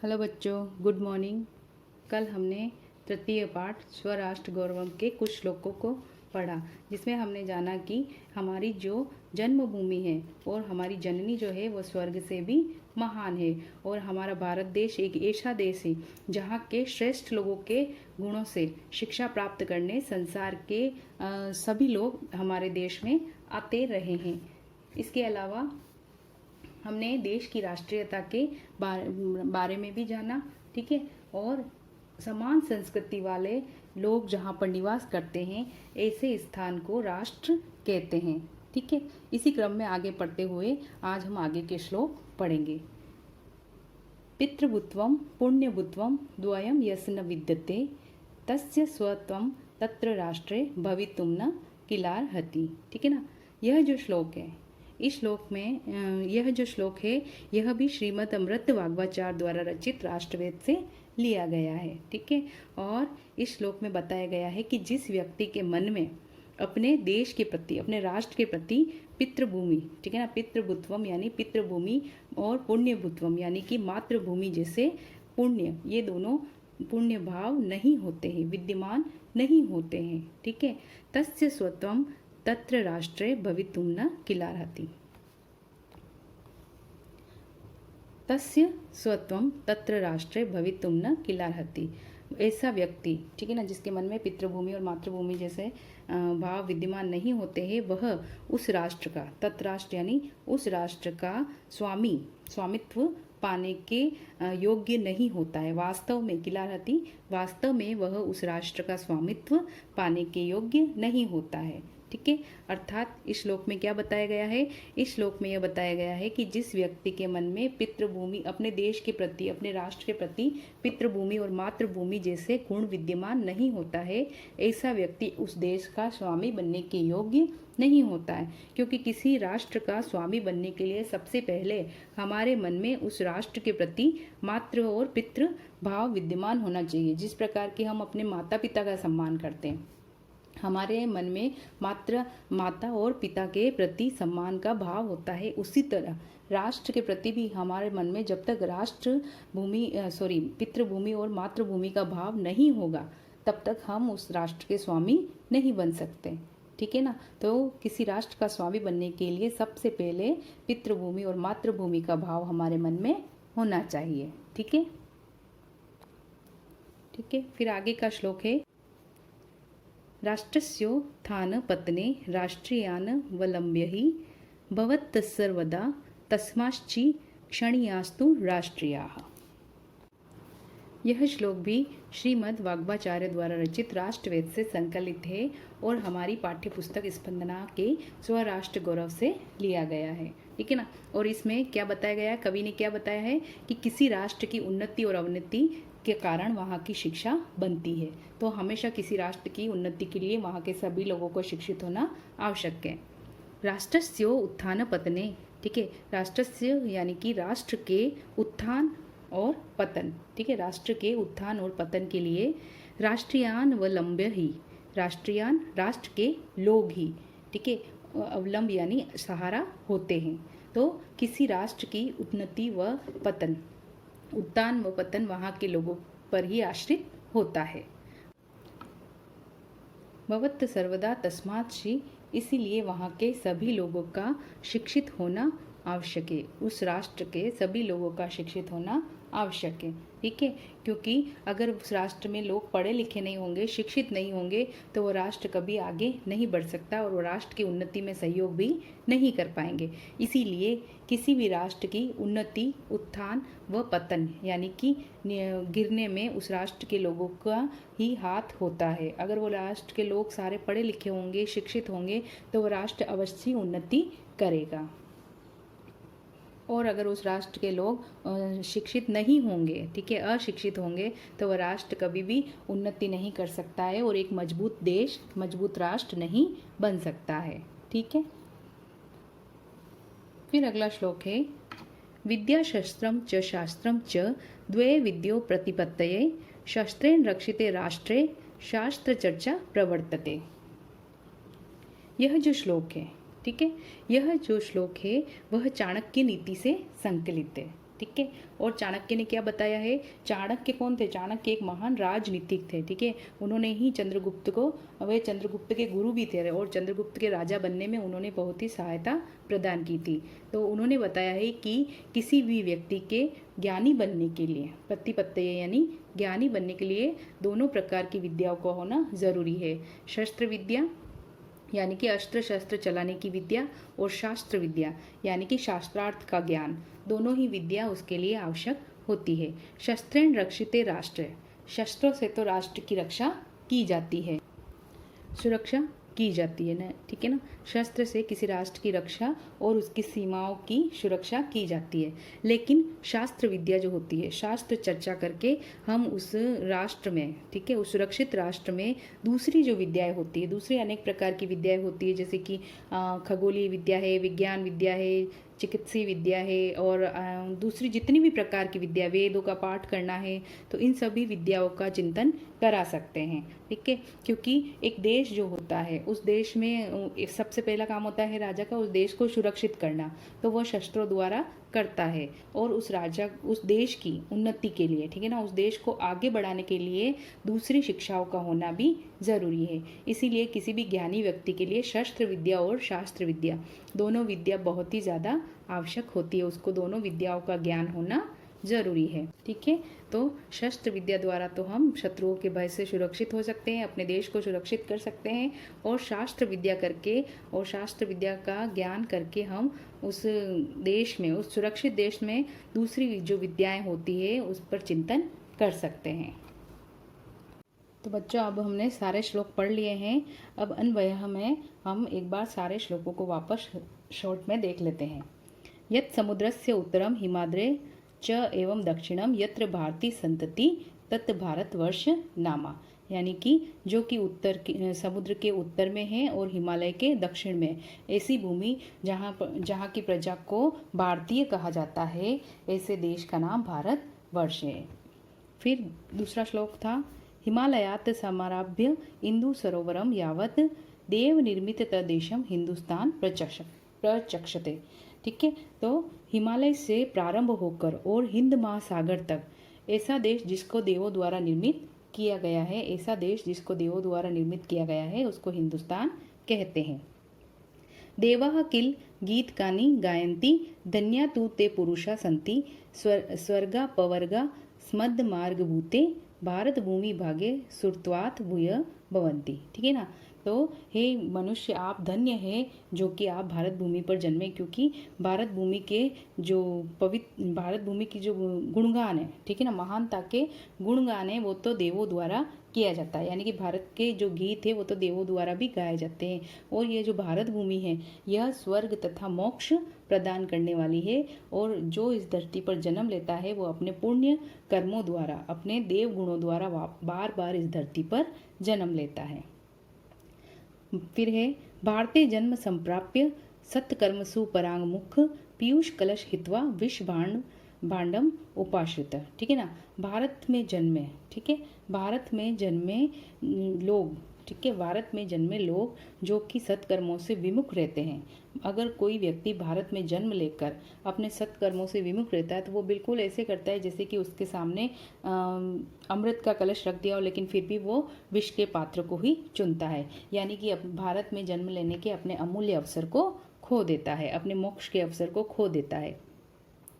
Hello बच्चों, good morning. कल हमने तृतीय पाठ स्वराष्ट्र गौरवम के कुछ श्लोकों को पढ़ा, जिसमें हमने जाना कि हमारी जो जन्मभूमि है और हमारी जननी जो है वह स्वर्ग से भी महान है और हमारा भारत देश एक ऐसा देश है जहाँ के श्रेष्ठ लोगों के गुणों से शिक्षा प्राप्त करने संसार के सभी लोग हमारे देश में आते रहे हैं। इसके अलावा हमने देश की राष्ट्रीयता के बारे में भी जाना, ठीक है। और समान संस्कृति वाले लोग जहाँ पर निवास करते हैं ऐसे स्थान को राष्ट्र कहते हैं, ठीक है। इसी क्रम में आगे पढ़ते हुए आज हम आगे के श्लोक पढ़ेंगे। पितृभूत्वं पुण्यभूत्वं द्वयं यस्य न विद्यते तस्य स्वत्वं तत्र राष्ट्रे भवितुं न किलार्हति, ठीक है ना। यह जो श्लोक है, इस श्लोक में यह जो श्लोक है यह भी श्रीमद् अमृत वाग्वाचार द्वारा रचित राष्ट्रवेद से लिया गया है, ठीक है। और इस श्लोक में बताया गया है कि जिस व्यक्ति के मन में अपने देश के प्रति, अपने राष्ट्र के प्रति पितृभूमि, ठीक है ना, पितृभूत्वम यानी पितृभूमि और पुण्यभूत्वम यानी कि मातृभूमि जैसे पुण्य, ये दोनों पुण्य भाव नहीं होते हैं, विद्यमान नहीं होते हैं, ठीक है। तस्य स्वत्वम तत्र राष्ट्रे भवितुं न किलार्हति। तस्य स्वत्वं तत्र राष्ट्रे भवितुं न किलार्हति। ऐसा व्यक्ति, ठीक है ना, जिसके मन में पितृभूमि और मातृभूमि जैसे भाव विद्यमान नहीं होते हैं, वह उस राष्ट्र का, तत्राष्ट्र यानी उस राष्ट्र का स्वामित्व पाने के योग्य नहीं होता है। वास्तव में किलार्हति, वास्तव में वह उस राष्ट्र का स्वामित्व पाने के योग्य नहीं होता है, ठीक है। अर्थात इस श्लोक में क्या बताया गया है? इस श्लोक में यह बताया गया है कि जिस व्यक्ति के मन में पितृभूमि, अपने देश के प्रति, अपने राष्ट्र के प्रति पितृभूमि और मातृभूमि जैसे गुण विद्यमान नहीं होता है, ऐसा व्यक्ति उस देश का स्वामी बनने के योग्य नहीं होता है। क्योंकि किसी राष्ट्र का स्वामी बनने के लिए सबसे पहले हमारे मन में उस राष्ट्र के प्रति मातृ और पितृ भाव विद्यमान होना चाहिए। जिस प्रकार के हम अपने माता पिता का सम्मान करते हैं, हमारे मन में माता और पिता के प्रति सम्मान का भाव होता है, उसी तरह राष्ट्र के प्रति भी हमारे मन में जब तक पितृभूमि और मातृभूमि का भाव नहीं होगा तब तक हम उस राष्ट्र के स्वामी नहीं बन सकते, ठीक है ना। तो किसी राष्ट्र का स्वामी बनने के लिए सबसे पहले पितृभूमि और मातृभूमि का भाव हमारे मन में होना चाहिए, ठीक है, ठीक है। फिर आगे का श्लोक है, राष्ट्रस्योत्थान पतने राष्ट्रियानवलम्ब्य हि भवत्सर्वदा तस्माच्चि क्षणियास्तु राष्ट्रियाः। यह श्लोक भी श्रीमद् वाग्वाचार्य द्वारा रचित राष्ट्रवेद से संकलित है और हमारी पाठ्य पुस्तक स्पंदना के स्वराष्ट्र गौरव से लिया गया है, ठीक है ना। और इसमें क्या बताया गया है, कवि ने क्या बताया है कि किसी राष्ट्र की उन्नति और अवनति के कारण वहाँ की शिक्षा बनती है। तो हमेशा किसी राष्ट्र की उन्नति के लिए वहाँ के सभी लोगों को शिक्षित होना आवश्यक है। राष्ट्रस्य उत्थान पतने, ठीक है, राष्ट्रस्य यानी कि राष्ट्र के उत्थान और पतन, ठीक है, राष्ट्र के उत्थान और पतन के लिए राष्ट्रियान अवलंब्य ही, राष्ट्रियान राष्ट्र के लोग ही, ठीक है, अवलंब यानी सहारा होते हैं। तो किसी राष्ट्र की उन्नति व पतन, उत्थान व पतन वहाँ के लोगों पर ही आश्रित होता है। भवत् सर्वदा तस्माच्चि, इसीलिए वहाँ के सभी लोगों का शिक्षित होना आवश्यक है। उस राष्ट्र के सभी लोगों का शिक्षित होना आवश्यक है, ठीक है। क्योंकि अगर उस राष्ट्र में लोग पढ़े लिखे नहीं होंगे, शिक्षित नहीं होंगे, तो वो राष्ट्र कभी आगे नहीं बढ़ सकता और वो राष्ट्र की उन्नति में सहयोग भी नहीं कर पाएंगे। इसीलिए किसी भी राष्ट्र की उन्नति, उत्थान व पतन यानी कि गिरने में उस राष्ट्र के लोगों का ही हाथ होता है। अगर वो राष्ट्र के लोग सारे पढ़े लिखे होंगे, शिक्षित होंगे, तो वो राष्ट्र अवश्य उन्नति करेगा। और अगर उस राष्ट्र के लोग शिक्षित नहीं होंगे, ठीक है, अशिक्षित होंगे, तो वह राष्ट्र कभी भी उन्नति नहीं कर सकता है और एक मजबूत देश, मजबूत राष्ट्र नहीं बन सकता है, ठीक है। फिर अगला श्लोक है, विद्या शस्त्रम च शास्त्रम च द्वे विद्यो प्रतिपत्तये शस्त्रेण रक्षिते राष्ट्रे शास्त्र चर्चा प्रवर्तते। यह जो श्लोक है, ठीक है, यह जो श्लोक है वह चाणक्य नीति से संकलित है, ठीक है। और चाणक्य ने क्या बताया है, चाणक्य कौन थे, चाणक्य एक महान राजनीतिक थे, ठीक है। उन्होंने ही चंद्रगुप्त को, वे चंद्रगुप्त के गुरु भी थे और चंद्रगुप्त के राजा बनने में उन्होंने बहुत ही सहायता प्रदान की थी। तो उन्होंने बताया है कि किसी भी व्यक्ति के ज्ञानी बनने के लिए, प्रतिपत्ति यानी ज्ञानी बनने के लिए दोनों प्रकार की विद्याओं का होना जरूरी है। शस्त्र विद्या यानी कि अस्त्र शस्त्र चलाने की विद्या, और शास्त्र विद्या यानी कि शास्त्रार्थ का ज्ञान, दोनों ही विद्या उसके लिए आवश्यक होती है। शस्त्रेण रक्षिते राष्ट्र, शस्त्रों से तो राष्ट्र की रक्षा की जाती है, सुरक्षा की जाती है ना, ठीक है ना। शस्त्र से किसी राष्ट्र की रक्षा और उसकी सीमाओं की सुरक्षा की जाती है। लेकिन शास्त्र विद्या जो होती है, शास्त्र चर्चा करके हम उस राष्ट्र में, ठीक है, उस सुरक्षित राष्ट्र में दूसरी जो विद्याएं होती है, दूसरी अनेक प्रकार की विद्याएं होती है, जैसे कि खगोलीय विद्या है, विज्ञान विद्या है, चिकित्सीय विद्या है, और दूसरी जितनी भी प्रकार की विद्या, वेदों का पाठ करना है, तो इन सभी विद्याओं का चिंतन करा सकते हैं, ठीक है। क्योंकि एक देश जो होता है, उस देश में सबसे पहला काम होता है राजा का, उस देश को सुरक्षित करना, तो वह शस्त्रों द्वारा करता है। और उस राजा, उस देश की उन्नति के लिए, ठीक है ना, उस देश को आगे बढ़ाने के लिए दूसरी शिक्षाओं का होना भी जरूरी है। इसीलिए किसी भी ज्ञानी व्यक्ति के लिए शस्त्र विद्या और शास्त्र विद्या, दोनों विद्या बहुत ही ज़्यादा आवश्यक होती है, उसको दोनों विद्याओं का ज्ञान होना जरूरी है, ठीक है। तो शस्त्र विद्या द्वारा तो हम शत्रुओं के भय से सुरक्षित हो सकते हैं, अपने देश को सुरक्षित कर सकते हैं, और शास्त्र विद्या करके और शास्त्र विद्या का ज्ञान करके हम उस देश में, उस सुरक्षित देश में दूसरी जो विद्याएं होती है उस पर चिंतन कर सकते हैं। तो बच्चों, अब हमने सारे श्लोक पढ़ लिए हैं। अब अन्वयः में हम एक बार सारे श्लोकों को वापस शॉर्ट में देख लेते हैं। यत् समुद्रस्य उत्तरम हिमाद्रे च एवं दक्षिणम यत्र भारती संतति तत् भारतवर्ष नामा, यानी कि जो कि समुद्र के उत्तर में है और हिमालय के दक्षिण में ऐसी भूमि जहाँ की प्रजा को भारतीय कहा जाता है, ऐसे देश का नाम भारत वर्ष है। फिर दूसरा श्लोक था, हिमालयात समारभ्य इंदु सरोवरम यावत देव निर्मित तदेशम हिंदुस्तान प्रचक्षते, ठीक है। तो हिमालय से प्रारंभ होकर और हिंद महासागर तक ऐसा देश जिसको देवों द्वारा निर्मित किया गया है, ऐसा देश जिसको देवों द्वारा निर्मित किया गया है, उसको हिंदुस्तान कहते हैं। देवाः किल गीतकानि गायन्ति धन्या तु ते पुरुषा सन्ति स्वर्गा पवर्गा स्मद् मार्गभूते भारत भूमि भागे सुरत्वात् भूय भवन्ति, ठीक है ना। तो हे मनुष्य, आप धन्य है जो कि आप भारत भूमि पर जन्मे, क्योंकि भारत भूमि के जो भारत भूमि की जो गुणगान है, ठीक है ना, महानता के गुणगान है, वो तो देवों द्वारा किया जाता है। यानी कि भारत के जो गीत है वो तो देवों द्वारा भी गाए जाते हैं। और ये जो भारत भूमि है यह स्वर्ग तथा मोक्ष प्रदान करने वाली है, और जो इस धरती पर जन्म लेता है वो अपने पुण्य कर्मों द्वारा, अपने देव गुणों द्वारा बार बार इस धरती पर जन्म लेता है। फिर है, भारते जन्म संप्राप्य सत्कर्मसु परांगमुख पीयूष कलश हित्वा विष भांडम उपाश्रित, ठीक है ना। भारत में जन्मे, ठीक है, भारत में जन्मे लोग, ठीक है, भारत में जन्मे लोग जो कि सत्कर्मों से विमुख रहते हैं। अगर कोई व्यक्ति भारत में जन्म लेकर अपने सत्कर्मों से विमुख रहता है तो वो बिल्कुल ऐसे करता है जैसे कि उसके सामने अमृत का कलश रख दिया हो, लेकिन फिर भी वो विष के पात्र को ही चुनता है। यानी कि भारत में जन्म लेने के अपने अमूल्य अवसर को खो देता है, अपने मोक्ष के अवसर को खो देता है।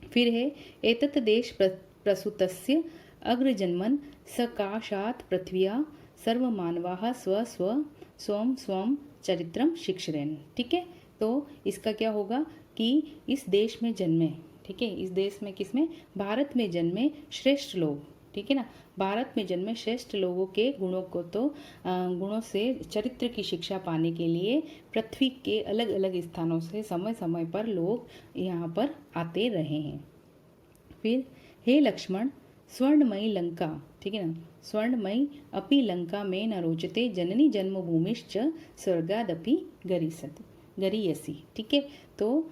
फिर है, एतत् देश प्रसूतस्य अग्रजन्मन सकाशात् पृथ्व्या सर्वमानवाः स्वम चरित्रम शिक्षरेन, ठीक है। तो इसका क्या होगा कि इस देश में जन्मे, ठीक है, इस देश में किसमें, भारत में जन्मे श्रेष्ठ लोग, ठीक है ना, भारत में जन्मे श्रेष्ठ लोगों के गुणों से चरित्र की शिक्षा पाने के लिए पृथ्वी के अलग अलग स्थानों से समय समय पर लोग यहाँ पर आते रहे हैं। फिर, हे लक्ष्मण, स्वर्णमयी लंका, ठीक है ना, स्वर्णमयी अपि लंका में न रोचते जननी जन्मभूमिश्च स्वर्गादपि गरीयसी, ठीक है। तो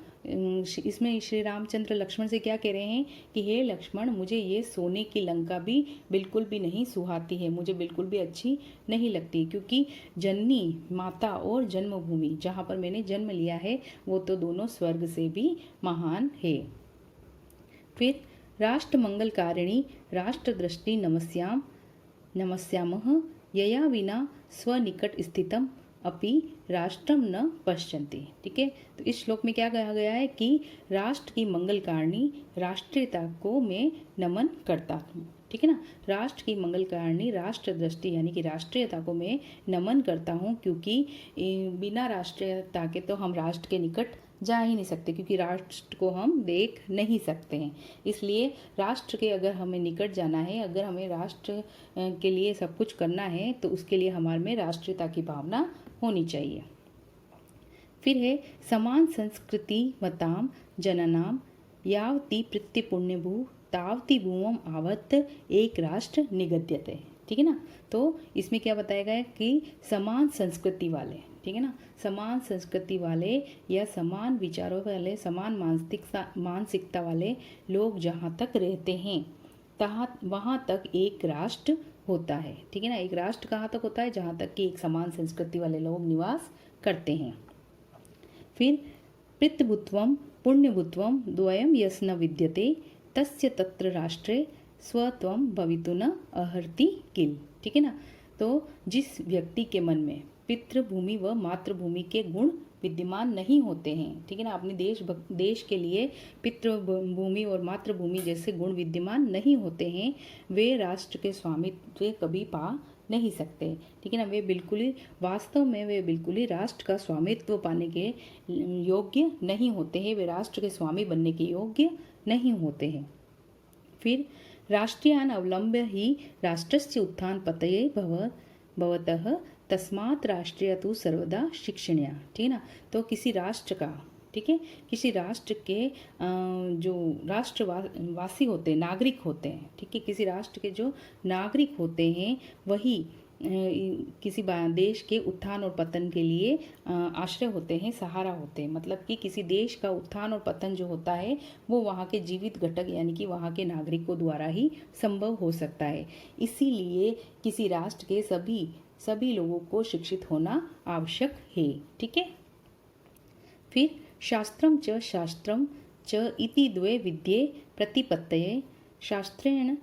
इसमें श्री रामचंद्र लक्ष्मण से क्या कह रहे हैं कि हे लक्ष्मण, मुझे ये सोने की लंका भी बिल्कुल भी नहीं सुहाती है, मुझे बिल्कुल भी अच्छी नहीं लगती, क्योंकि जननी माता और जन्मभूमि जहाँ पर मैंने जन्म लिया है वो तो दोनों स्वर्ग से भी महान है। फिर राष्ट्रमंगलकारिणी राष्ट्रदृष्टि नमस्यामः यया विना स्वनिकट स्थितम अपि राष्ट्रम न पश्यन्ति। ठीक है, तो इस श्लोक में क्या कहा गया है कि राष्ट्र की मंगलकारिणी राष्ट्रीयता को मैं नमन करता हूँ। ठीक है ना, राष्ट्र की मंगलकारिणी राष्ट्र दृष्टि यानी कि राष्ट्रीयता को मैं नमन करता हूँ, क्योंकि बिना राष्ट्रीयता के तो हम राष्ट्र के निकट जा ही नहीं सकते, क्योंकि राष्ट्र को हम देख नहीं सकते हैं। इसलिए राष्ट्र के अगर हमें निकट जाना है, अगर हमें राष्ट्र के लिए सब कुछ करना है, तो उसके लिए हमारे में राष्ट्रीयता की भावना होनी चाहिए। फिर है समान संस्कृति मताम जननाम यावती प्रीति पुण्यभू तावती भूमम आवत एक राष्ट्र निगद्यते। ठीक है ना, तो इसमें क्या बताया गया है कि समान संस्कृति वाले, ठीक है ना, समान संस्कृति वाले या समान विचारों वाले, समान मानसिकता वाले लोग जहाँ तक रहते हैं वहाँ तक एक राष्ट्र होता है। ठीक है ना, एक राष्ट्र कहाँ तक होता है, जहाँ तक कि एक समान संस्कृति वाले लोग निवास करते हैं। फिर पितृभूत्वम पुण्यभूत्वम द्वयम यस न विद्यते तस्य तत्र राष्ट्रे स्वत्वम भवितु न अर्हति किल। ठीक है ना, तो जिस व्यक्ति के मन में पितृभूमि व मातृभूमि के गुण विद्यमान नहीं होते हैं, ठीक है ना, अपने देश के लिए पितृभूमि और मातृभूमि जैसे गुण विद्यमान नहीं होते हैं, वे राष्ट्र के स्वामित्व कभी पा नहीं सकते। ठीक है ना, वे बिल्कुल ही वास्तव में वे बिल्कुल ही राष्ट्र का स्वामित्व पाने के योग्य नहीं होते हैं, वे राष्ट्र के स्वामी बनने के योग्य नहीं होते हैं। फिर राष्ट्रीयान अवलंब्य ही राष्ट्रस्य उत्थान पतये भवतः तस्मात् राष्ट्रीय तो सर्वदा शिक्षणीय। ठीक है ना, तो किसी राष्ट्र का, ठीक है, किसी राष्ट्र के जो राष्ट्रवासी होते हैं, नागरिक होते हैं, ठीक है, किसी राष्ट्र के जो नागरिक होते हैं वही किसी देश के उत्थान और पतन के लिए आश्रय होते हैं, सहारा होते हैं। मतलब कि किसी देश का उत्थान और पतन जो होता है वो वहाँ के जीवित घटक यानी कि वहाँ के नागरिकों द्वारा ही संभव हो सकता है। इसीलिए किसी राष्ट्र के सभी लोगों को शिक्षित होना आवश्यक है। ठीक है, फिर शास्त्रम च इति द्वे विद्ये प्रतिपत्तये शास्त्रेण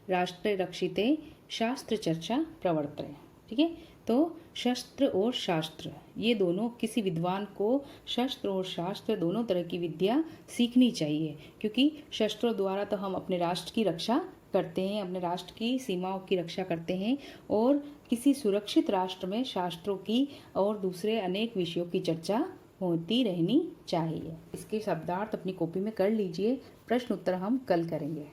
राष्ट्रे रक्षिते शास्त्र चर्चा प्रवर्तते। ठीक है, तो शस्त्र और शास्त्र ये दोनों, किसी विद्वान को शस्त्र और शास्त्र दोनों तरह की विद्या सीखनी चाहिए, क्योंकि शस्त्रों द्वारा तो हम अपने राष्ट्र की रक्षा करते हैं, अपने राष्ट्र की सीमाओं की रक्षा करते हैं, और किसी सुरक्षित राष्ट्र में शास्त्रों की और दूसरे अनेक विषयों की चर्चा होती रहनी चाहिए। इसके शब्दार्थ अपनी कॉपी में कर लीजिए, प्रश्न उत्तर हम कल करेंगे।